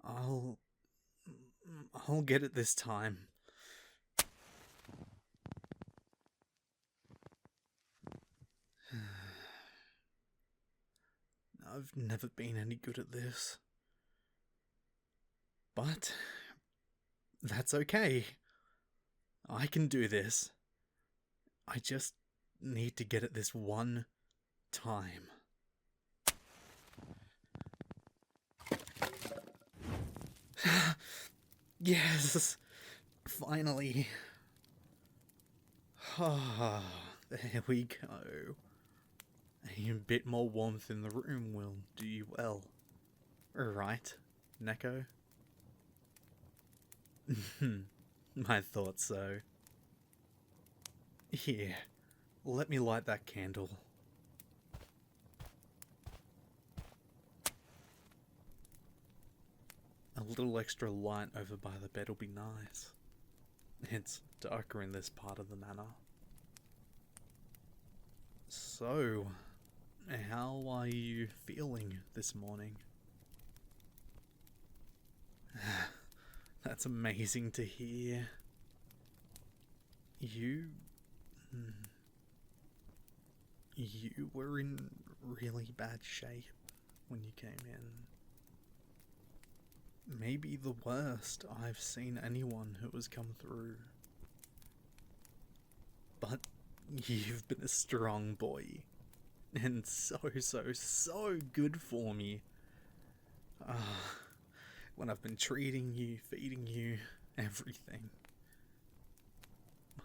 I'll get it this time. I've never been any good at this. But that's okay. I can do this. I just need to get it this one time. Yes! Finally. Ah, there we go. A bit more warmth in the room will do you well. Right, Neko? I thought so. Here, let me light that candle. A little extra light over by the bed will be nice. It's darker in this part of the manor. So, how are you feeling this morning? That's amazing to hear. You were in really bad shape when you came in. Maybe the worst I've seen anyone who has come through. But you've been a strong boy. And so good for me. When I've been treating you, feeding you, everything.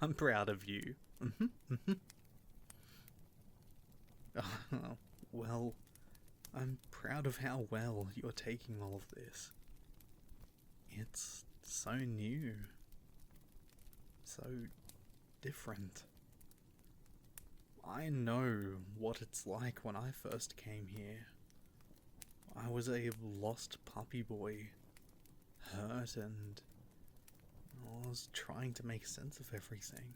I'm proud of you. Well, I'm proud of how well you're taking all of this. It's so new. So different. I know what it's like when I first came here. I was a lost puppy boy, hurt, and I was trying to make sense of everything.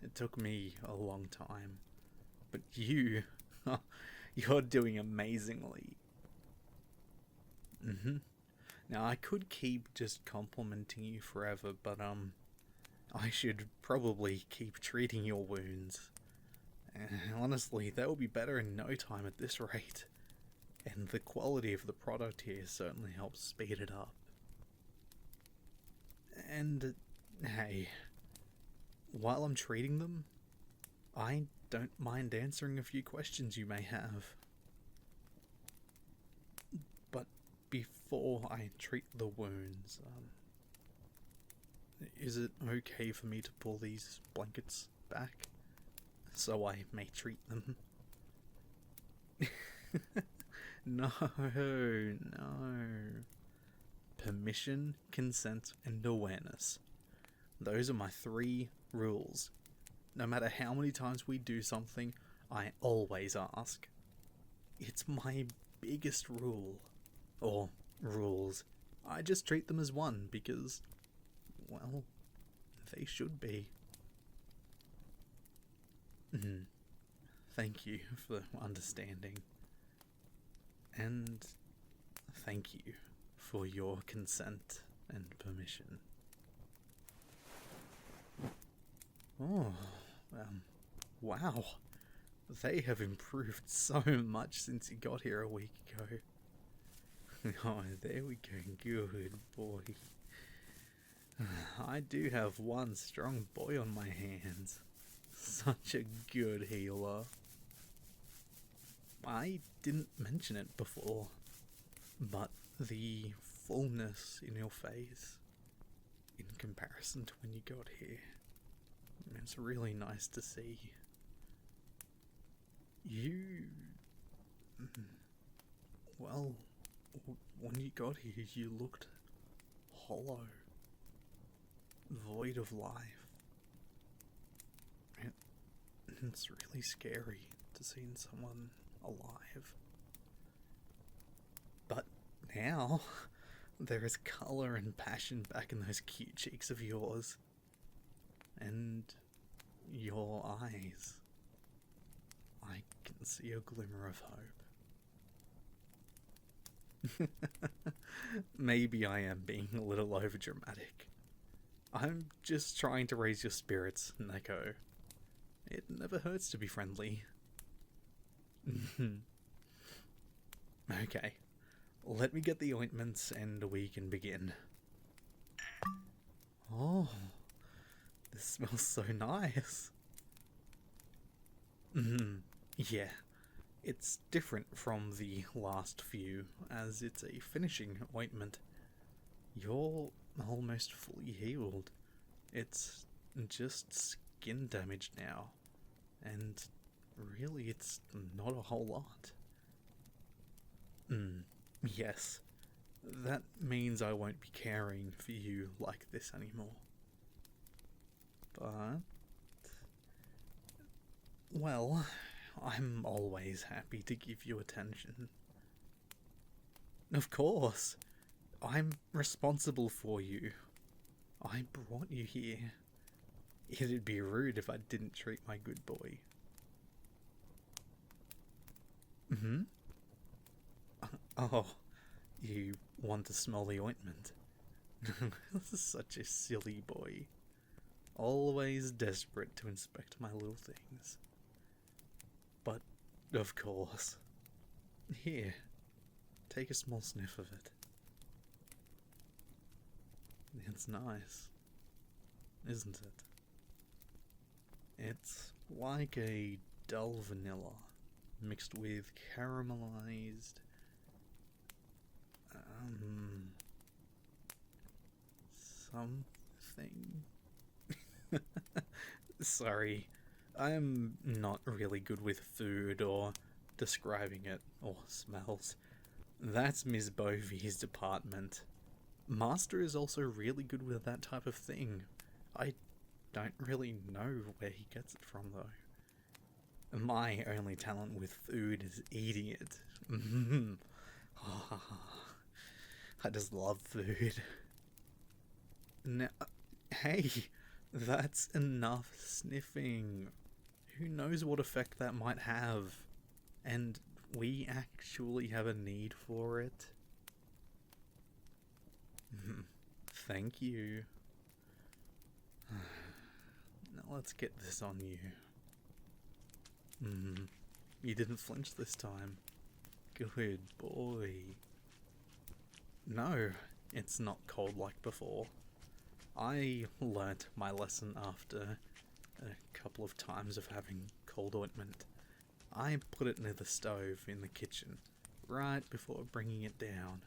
It took me a long time, but you're doing amazingly. Now I could keep just complimenting you forever, but I should probably keep treating your wounds. Honestly, that will be better in no time at this rate. And the quality of the product here certainly helps speed it up. And, hey, while I'm treating them, I don't mind answering a few questions you may have. But before I treat the wounds, is it okay for me to pull these blankets back so I may treat them? No. Permission, consent, and awareness. Those are my 3 rules. No matter how many times we do something, I always ask. It's my biggest rule. Or rules. I just treat them as one because, well, they should be. Thank you for understanding. And thank you for your consent and permission. Oh, wow. They have improved so much since you got here a week ago. Oh, there we go. Good boy. I do have one strong boy on my hands. Such a good healer. I didn't mention it before, but the fullness in your face in comparison to when you got here, it's really nice to see. Well, when you got here, you looked hollow, void of life. It's really scary to see someone alive. But now, there is colour and passion back in those cute cheeks of yours. And your eyes. I can see a glimmer of hope. Maybe I am being a little overdramatic. I'm just trying to raise your spirits, Nico. It never hurts to be friendly. Okay, let me get the ointments and we can begin. Oh, this smells so nice. Yeah, it's different from the last few, as it's a finishing ointment. You're almost fully healed. It's just skin damage now, and really it's not a whole lot. Yes, that means I won't be caring for you like this anymore. But, well, I'm always happy to give you attention. Of course, I'm responsible for you. I brought you here. It'd be rude if I didn't treat my good boy. Oh, you want to smell the ointment? This is such a silly boy. Always desperate to inspect my little things. But, of course. Here, take a small sniff of it. It's nice, isn't it? It's like a dull vanilla mixed with caramelized something. Sorry, I'm not really good with food or describing it or smells. That's Ms. Bovey's department. Master is also really good with that type of thing. I don't really know where he gets it from, though. My only talent with food is eating it. I just love food. Now, hey, that's enough sniffing. Who knows what effect that might have? And we actually have a need for it. Thank you. Now let's get this on you. You didn't flinch this time. Good boy. No, it's not cold like before. I learnt my lesson after a couple of times of having cold ointment. I put it near the stove in the kitchen, right before bringing it down.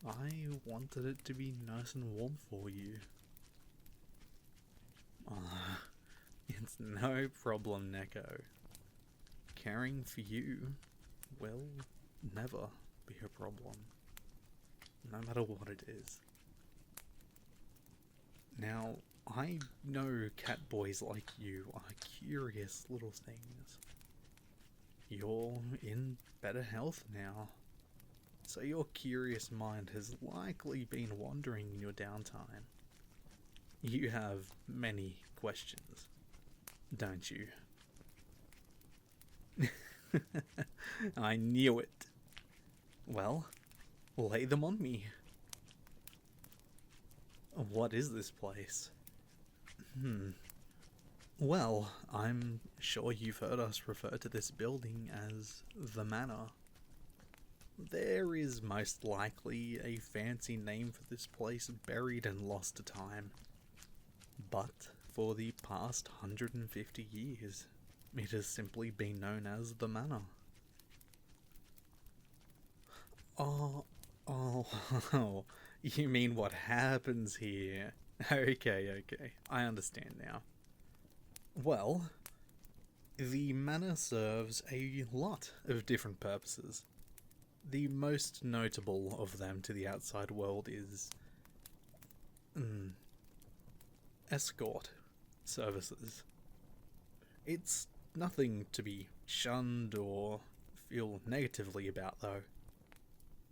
I wanted it to be nice and warm for you. It's no problem, Nico. Caring for you will never be a problem, no matter what it is. Now, I know cat boys like you are curious little things. You're in better health now, so your curious mind has likely been wandering in your downtime. You have many questions, don't you? I knew it. Well, lay them on me. What is this place? Well, I'm sure you've heard us refer to this building as the Manor. There is most likely a fancy name for this place buried and lost to time. But for the past 150 years, it has simply been known as the Manor. Oh, you mean what happens here? Okay, I understand now. Well, the manor serves a lot of different purposes. The most notable of them to the outside world is escort services. It's nothing to be shunned or feel negatively about, though.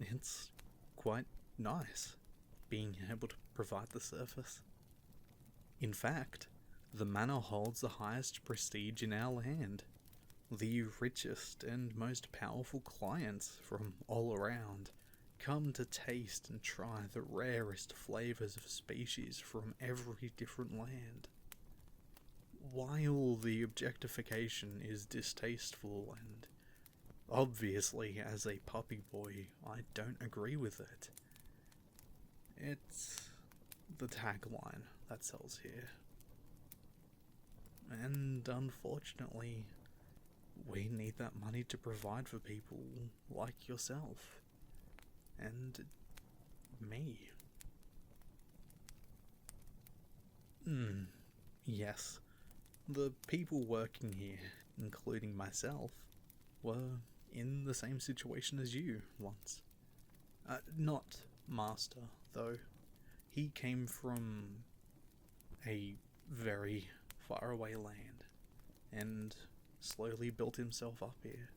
It's quite nice being able to provide the service. In fact, the manor holds the highest prestige in our land. The richest and most powerful clients from all around come to taste and try the rarest flavors of species from every different land. While the objectification is distasteful and obviously, as a puppy boy, I don't agree with it, it's the tagline that sells here. And unfortunately, we need that money to provide for people like yourself. And me. Yes. The people working here, including myself, were in the same situation as you once. Not Master, though. He came from a very faraway land, and slowly built himself up here.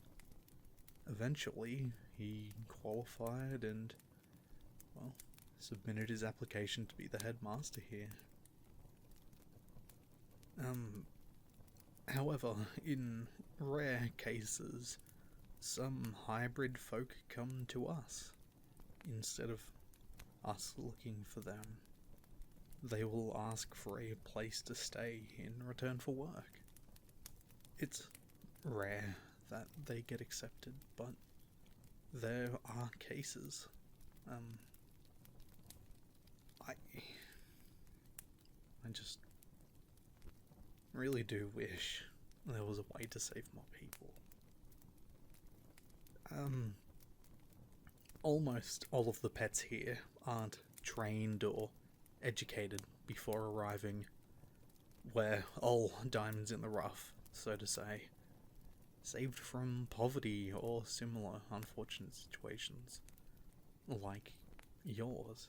Eventually, he qualified and, well, submitted his application to be the headmaster here. However, in rare cases, some hybrid folk come to us, instead of us looking for them. They will ask for a place to stay in return for work. It's rare that they get accepted, but there are cases. I just really do wish there was a way to save more people. Almost all of the pets here aren't trained or educated before arriving. We're all diamonds in the rough, so to say, saved from poverty or similar unfortunate situations, like yours.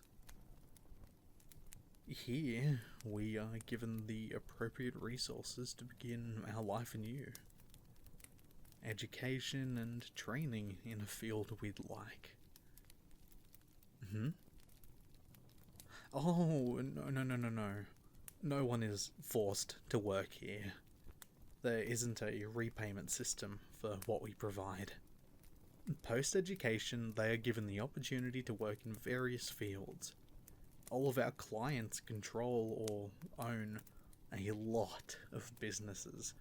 Here, we are given the appropriate resources to begin our life anew. Education and training in a field we'd like. Oh, no. No one is forced to work here. There isn't a repayment system for what we provide. Post-education, they are given the opportunity to work in various fields. All of our clients control or own a lot of businesses.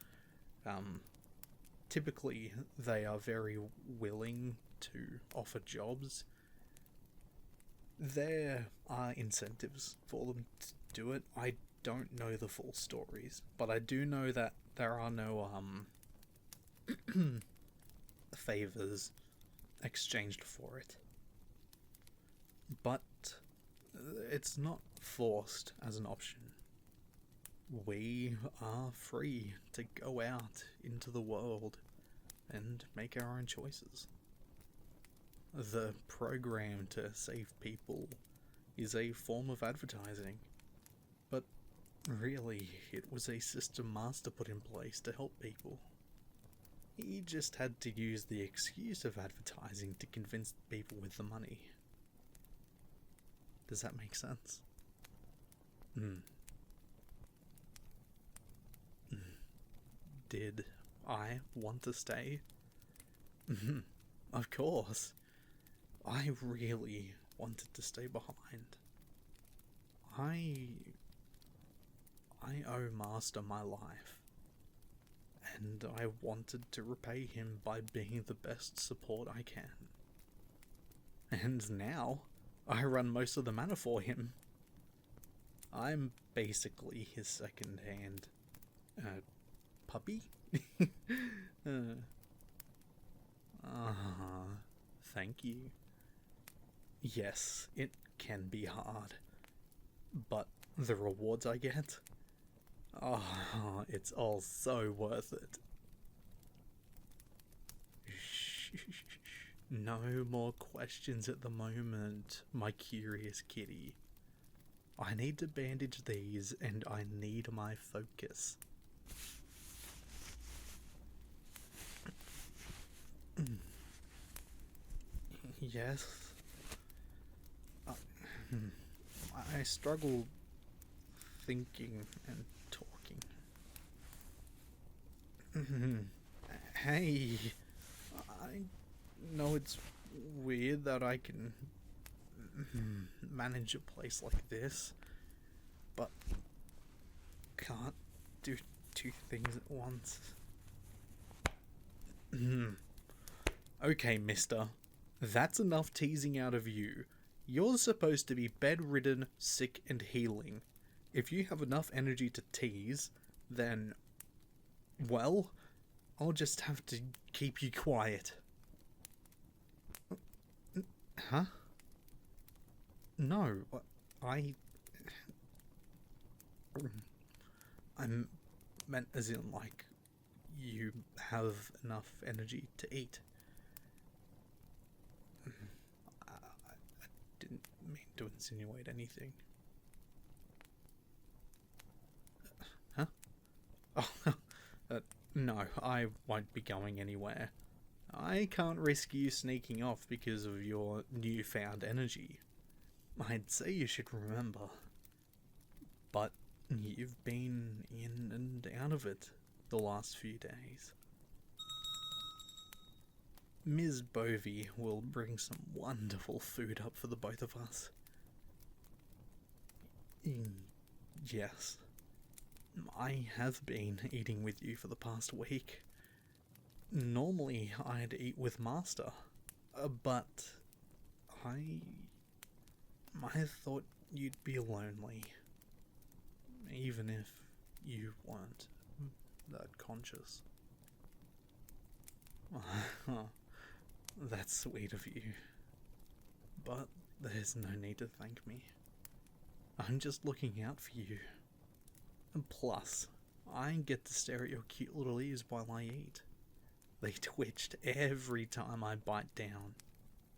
Typically, they are very willing to offer jobs. There are incentives for them to do it. I don't know the full stories, but I do know that there are no favors exchanged for it. But it's not forced as an option. We are free to go out into the world and make our own choices. The program to save people is a form of advertising, but really it was a system Master put in place to help people. He just had to use the excuse of advertising to convince people with the money. Does that make sense? Did I want to stay? Of course. I really wanted to stay behind. I owe Master my life, and I wanted to repay him by being the best support I can. And now, I run most of the manor for him. I'm basically his second-hand puppy? Thank you. Yes, it can be hard, but the rewards I get, it's all so worth it. Shh. No more questions at the moment, my curious kitty. I need to bandage these, and I need my focus. Yes. I struggle thinking and talking. Hey, I know it's weird that I can manage a place like this, but can't do two things at once. Okay, mister. That's enough teasing out of you. You're supposed to be bedridden, sick, and healing. If you have enough energy to tease, then, well, I'll just have to keep you quiet. Huh? No, I meant as in, like, you have enough energy to eat. I didn't mean to insinuate anything. Huh? Oh, no, I won't be going anywhere. I can't risk you sneaking off because of your newfound energy. I'd say you should remember. But you've been in and out of it the last few days. Ms. Bovey will bring some wonderful food up for the both of us. Yes. I have been eating with you for the past week. Normally I'd eat with Master, but I thought you'd be lonely, even if you weren't that conscious. That's sweet of you, but there's no need to thank me. I'm just looking out for you. And plus, I get to stare at your cute little ears while I eat. They twitched every time I bite down.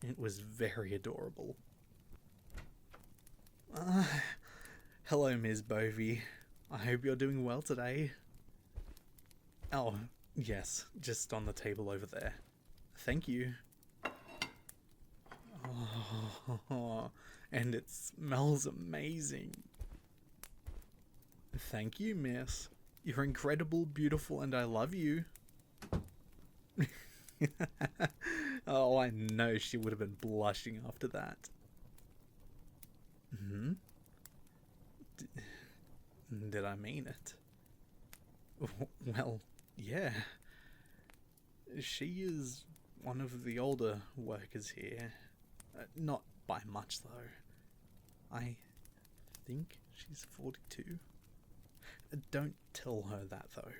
It was very adorable. Hello, Ms. Bovey. I hope you're doing well today. Oh, yes, just on the table over there. Thank you. Oh, and it smells amazing. Thank you, miss. You're incredible, beautiful, and I love you. Oh, I know she would have been blushing after that. Did I mean it? Well, yeah. She is one of the older workers here. Not by much, though. I think she's 42. Don't tell her that, though.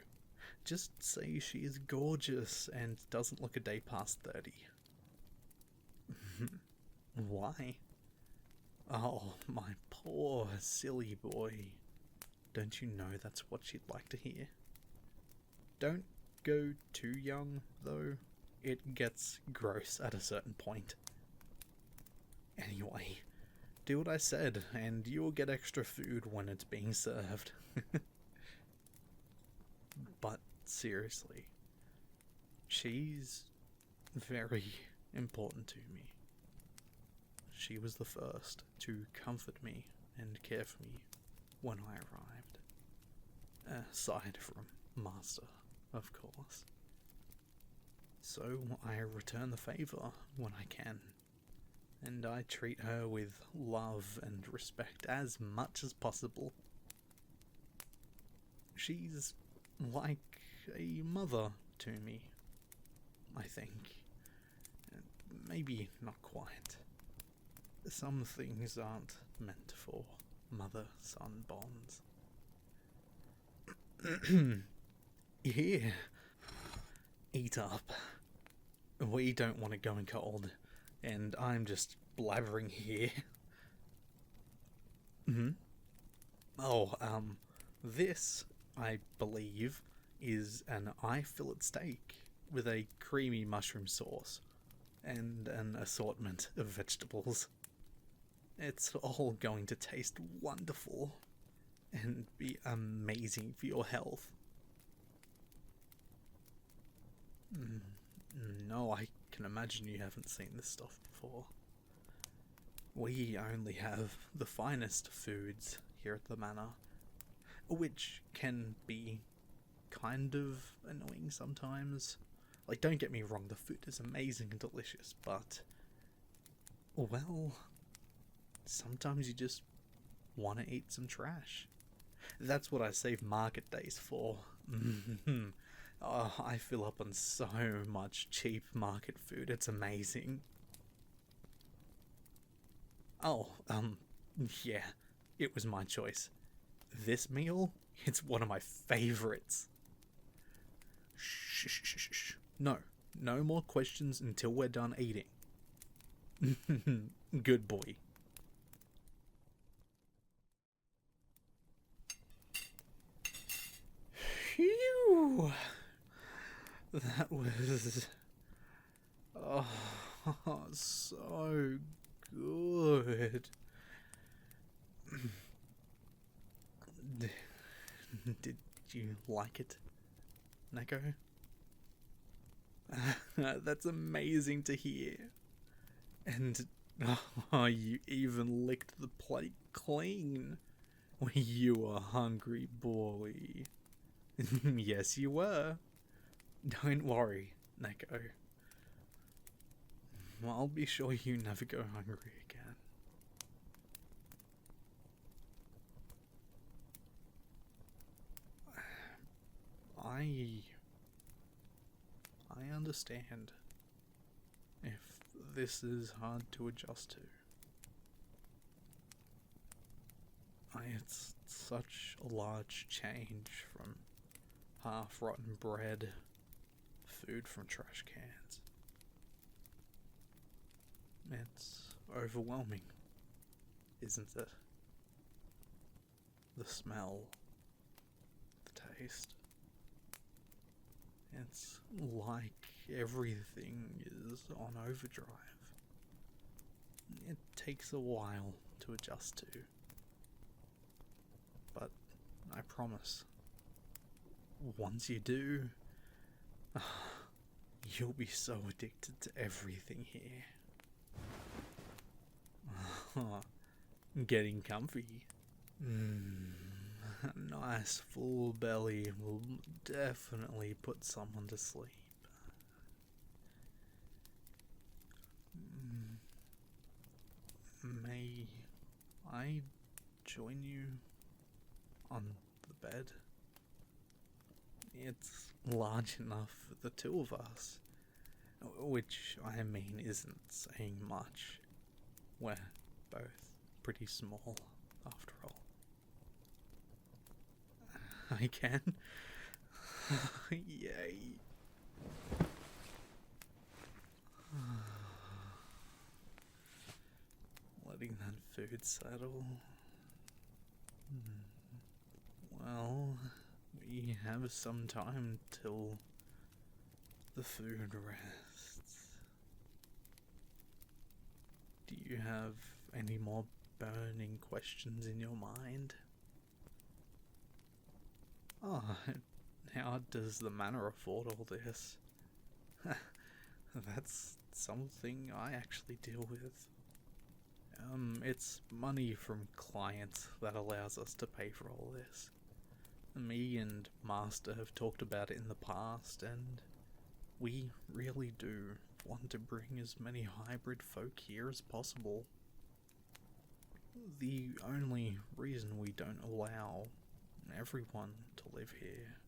Just say she is gorgeous and doesn't look a day past 30. Why? Oh, my poor silly boy. Don't you know that's what she'd like to hear? Don't go too young, though. It gets gross at a certain point. Anyway, do what I said, and you'll get extra food when it's being served. But seriously, she's very important to me. She was the first to comfort me and care for me when I arrived. Aside from Master, of course. So I return the favour when I can. And I treat her with love and respect as much as possible. She's like a mother to me, I think. Maybe not quite. Some things aren't meant for mother-son bonds. Here. Eat up. We don't want it going cold, and I'm just blabbering here. Oh, this, I believe, is an eye fillet steak with a creamy mushroom sauce and an assortment of vegetables. It's all going to taste wonderful and be amazing for your health. No, I can imagine you haven't seen this stuff before. We only have the finest foods here at the manor, which can be kind of annoying sometimes. Like, don't get me wrong, the food is amazing and delicious, but, well, sometimes you just want to eat some trash. That's what I save market days for. Oh, I fill up on so much cheap market food, it's amazing. Oh, yeah, it was my choice. This meal, it's one of my favorites. Shh. No more questions until we're done eating. Good boy. Phew. That was... oh, so good. Did you like it, Nico? That's amazing to hear. And you even licked the plate clean. You a hungry boy. Yes, you were. Don't worry, Nico. I'll be sure you never go hungry again. I understand if this is hard to adjust to. It's such a large change from half-rotten bread, food from trash cans. It's overwhelming, isn't it? The smell, the taste. It's like everything is on overdrive. It takes a while to adjust to. But I promise, once you do, you'll be so addicted to everything here. Getting comfy. A nice full belly will definitely put someone to sleep. May I join you on the bed? It's large enough for the two of us, which I mean isn't saying much. We're both pretty small, after all. I can? Yay. Letting that food settle. Well, we have some time till the food rests. Do you have any more burning questions in your mind? Oh, how does the manor afford all this? That's something I actually deal with. It's money from clients that allows us to pay for all this. Me and Master have talked about it in the past, and we really do want to bring as many hybrid folk here as possible. The only reason we don't allow everyone to live here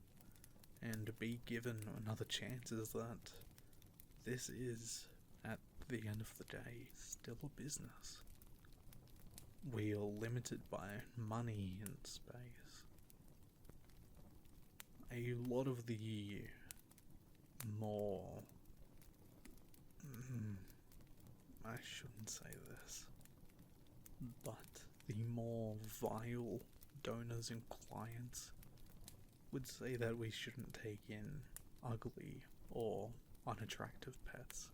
and be given another chance is that this is, at the end of the day, still a business. We are limited by money and space. A lot of the more... I shouldn't say this, but the more vile donors and clients would say that we shouldn't take in ugly or unattractive pets,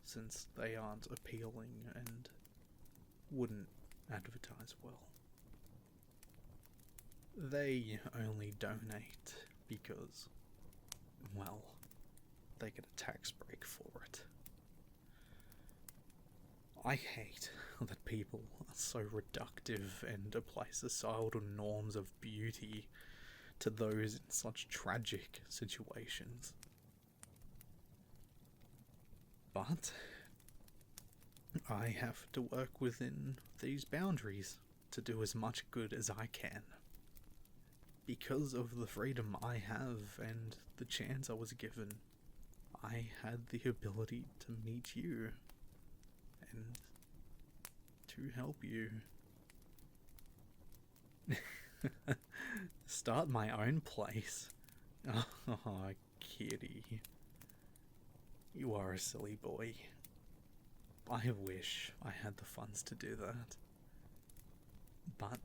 since they aren't appealing and wouldn't advertise well. They only donate because, well, they get a tax break for it. I hate that people are so reductive and apply societal norms of beauty to those in such tragic situations. But I have to work within these boundaries to do as much good as I can. Because of the freedom I have and the chance I was given, I had the ability to meet you and to help you. Start my own place. Oh, kitty. You are a silly boy. I wish I had the funds to do that. But,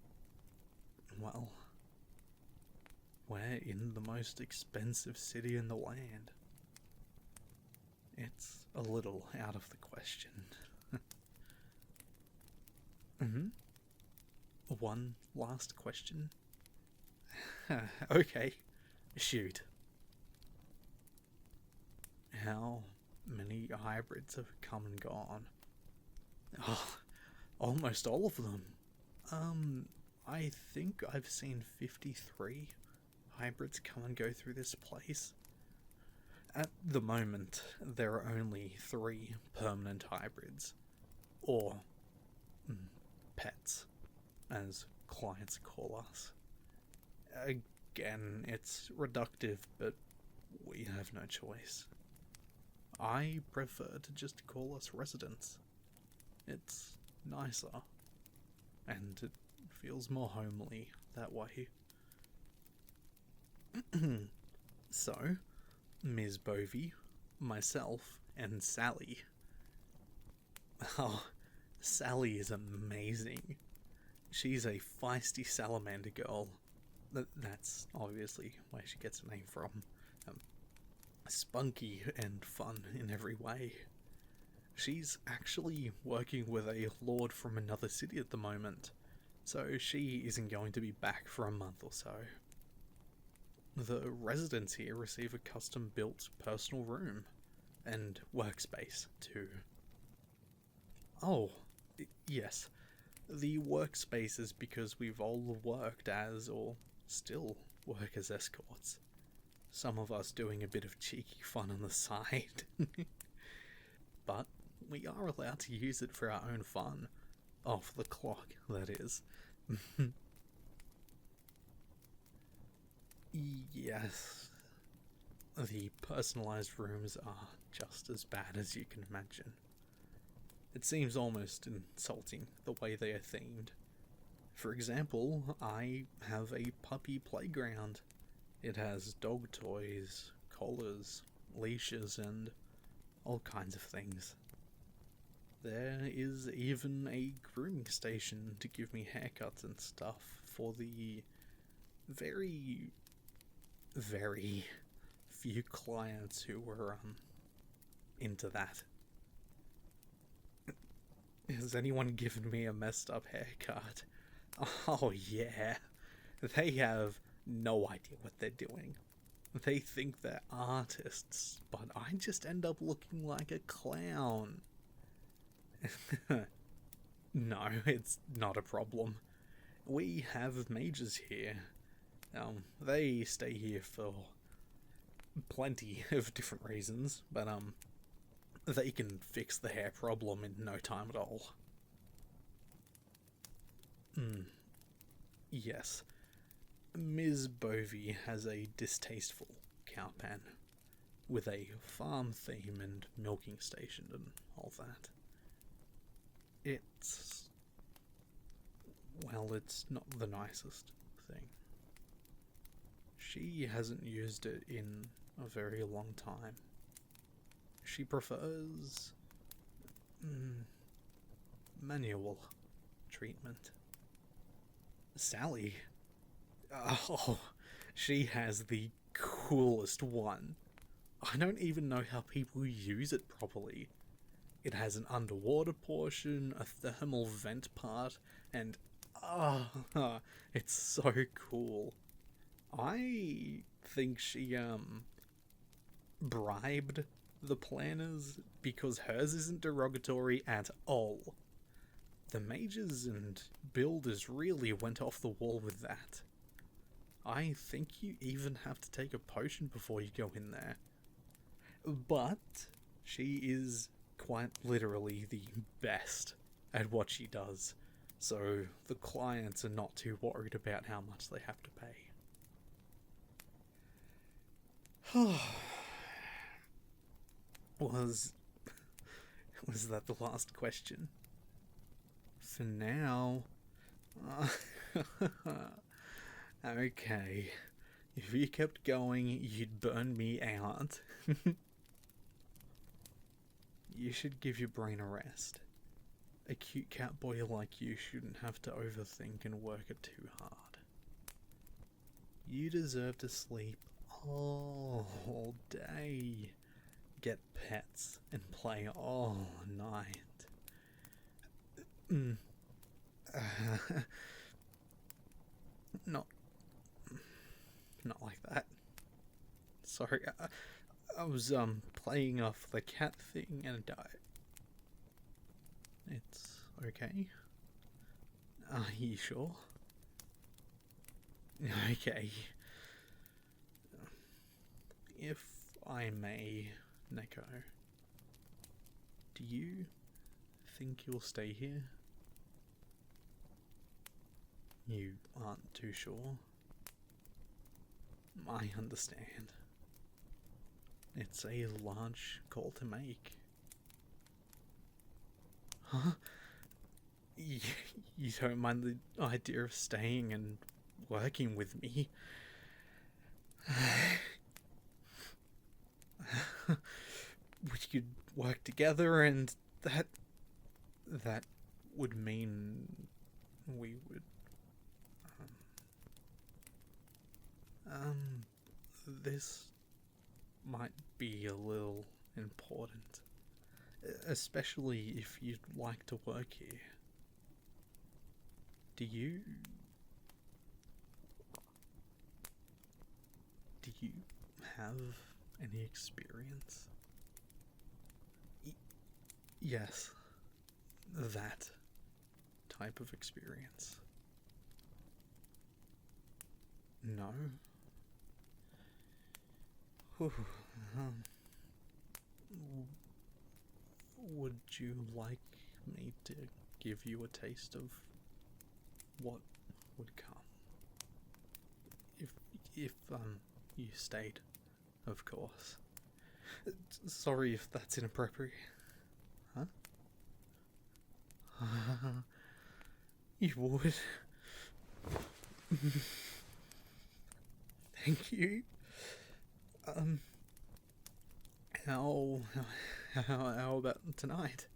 well, we're in the most expensive city in the land. It's a little out of the question. One last question. Okay, shoot. How many hybrids have come and gone? Oh, almost all of them. I think I've seen 53 hybrids come and go through this place. At the moment, there are only 3 permanent hybrids, or pets, as clients call us. Again, it's reductive, but we have no choice. I prefer to just call us residents. It's nicer, and it feels more homely that way. So, Ms. Bovey, myself, and Sally. Oh, Sally is amazing. She's a feisty salamander girl. That's obviously where she gets her name from. Spunky and fun in every way. She's actually working with a lord from another city at the moment, so she isn't going to be back for a month or so. The residents here receive a custom-built personal room, and workspace too. Oh, yes. The workspace is because we've all worked as, or still work as, escorts. Some of us doing a bit of cheeky fun on the side. But we are allowed to use it for our own fun. Off the clock, that is. Yes. The personalized rooms are just as bad as you can imagine. It seems almost insulting the way they are themed. For example, I have a puppy playground. It has dog toys, collars, leashes, and all kinds of things. There is even a grooming station to give me haircuts and stuff for the very, very few clients who were into that. Has anyone given me a messed up haircut? Oh yeah, they have no idea what they're doing. They think they're artists, but I just end up looking like a clown. No, it's not a problem. We have mages here. They stay here for plenty of different reasons, but they can fix the hair problem in no time at all. Yes. Ms. Bovey has a distasteful cowpan with a farm theme and milking station and all that. It's not the nicest thing. She hasn't used it in a very long time. She prefers manual treatment. Sally, oh, she has the coolest one. I don't even know how people use it properly. It has an underwater portion, a thermal vent part, and it's so cool. I think she bribed the planners because hers isn't derogatory at all. The mages and builders really went off the wall with that. I think you even have to take a potion before you go in there. But she is quite literally the best at what she does, so the clients are not too worried about how much they have to pay. Was that the last question? For now. Okay. If you kept going, you'd burn me out. You should give your brain a rest. A cute cat boy like you shouldn't have to overthink and work it too hard. You deserve to sleep all day, get pets, and play all night. Not like that. Sorry, I was playing off the cat thing and it's okay. Are you sure? Okay. If I may, Nico, do you think you'll stay here? You aren't too sure? I understand. It's a large call to make. Huh? You don't mind the idea of staying and working with me? We could work together, and that would mean we would this might be a little important, especially if you'd like to work here. Do you have any experience? Yes, that type of experience. No? Would you like me to give you a taste of what would come? If you stayed, of course. Sorry if that's inappropriate. Huh? You would? Thank you. How about tonight?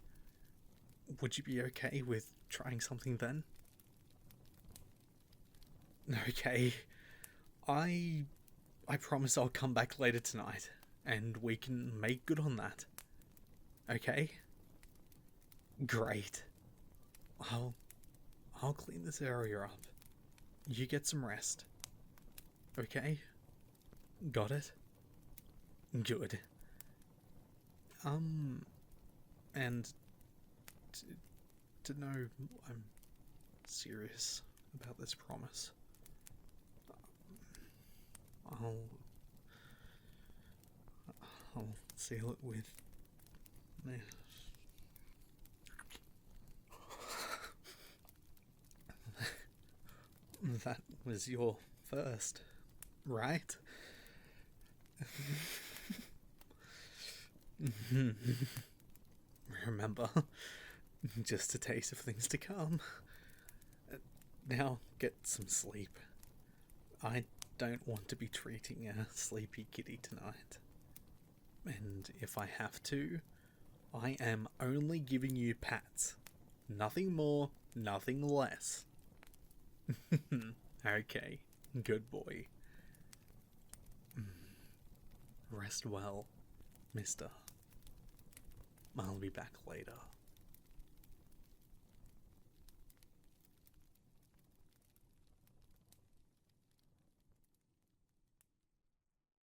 Would you be okay with trying something then? Okay. I promise I'll come back later tonight, and we can make good on that. Okay? Great. I'll clean this area up. You get some rest. Okay? Got it? Good. And to know I'm serious about this promise, I'll seal it with this. That was your first, right? Remember, just a taste of things to come. Now get some sleep. I don't want to be treating a sleepy kitty tonight. And if I have to, I am only giving you pats. Nothing more, nothing less. Okay, good boy. Rest well, mister. I'll be back later.